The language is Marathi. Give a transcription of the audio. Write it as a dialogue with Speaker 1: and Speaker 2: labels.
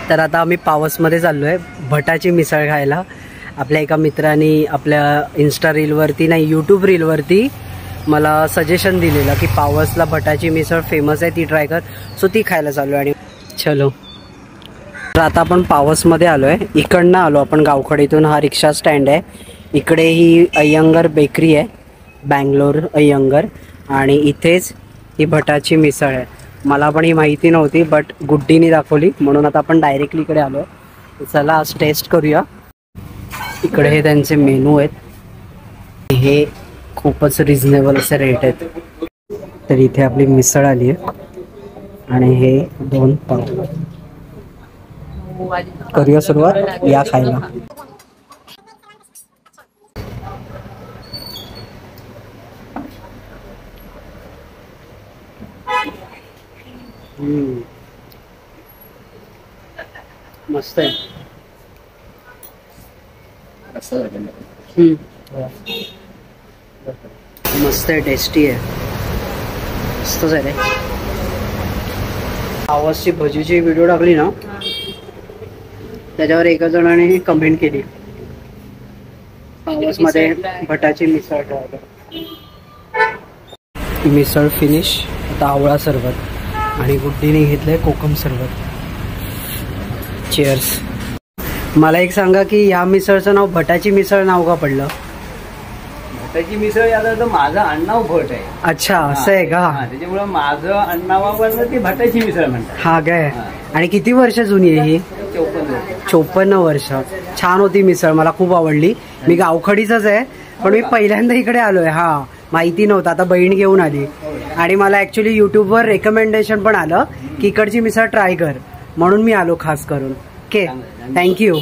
Speaker 1: तर आता आम्ही पावसमध्ये चाललो आहे भटाची मिसळ खायला. आपल्या एका मित्राने आपल्या इन्स्टा रीलवरती नाही यूट्यूब रीलवरती मला सजेशन दिलेलं की पावसला भटाची मिसळ फेमस आहे, ती ट्राय कर. सो ती खायला चालू आहे. आणि चलो तर आता आपण पावसमध्ये आलो आहे. इकडनं आलो आपण गावखडीतून. हा रिक्षा स्टँड आहे. इकडे ही अय्यंगर बेकरी आहे, बँगलोर अय्यंगर. आणि इथेच ही भटाची मिसळ आहे. मला पण ही माहिती नव्हती बट गुड्डीने दाखवली म्हणून आता आपण डायरेक्टली इकडे आलो आहे. चला आज टेस्ट करूया. इकडे हे त्यांचे मेनू आहेत. हे खूपच रिझनेबल असे रेट आहेत. तर इथे आपली मिसळ आली आहे आणि हे 2 पाव. करूया सुरुवात, या खायला. मस्त आहे. मस्त आहे, टेस्टी आहे, मस्तच आहे रे. आवाजची भजीची व्हिडिओ टाकली ना त्याच्यावर एका जणाने कमेंट केली पावसमध्ये भटाची मिसळ ट्राय कर. मिसळ फिनिश. आता आवळा सरबत आणि गुड्डीने घेतलंय कोकम सरबत. चीअर्स. मला एक सांगा की या मिसळचं नाव भटाची मिसळ नाव का पडलं?
Speaker 2: भटाची मिसळ याचा तर माझं आडनाव भट आहे.
Speaker 1: अच्छा, असं आहे का?
Speaker 2: त्याच्यामुळे माझं आडनावावर ती भटाची मिसळ म्हणतात.
Speaker 1: हा काय? आणि किती वर्ष जुनी आहे ही? 54 वर्ष. छान होती मिसळ, मला खूप आवडली. मी गावखडीच आहे पण मी पहिल्यांदा इकडे आलोय. हा माहिती नव्हतं, आता बहीण घेऊन आली. आणि मला ऍक्च्युली युट्यूबवर रेकमेंडेशन पण आलं की इकडची मिसळ ट्राय कर म्हणून मी आलो खास करून. Okay, thank you.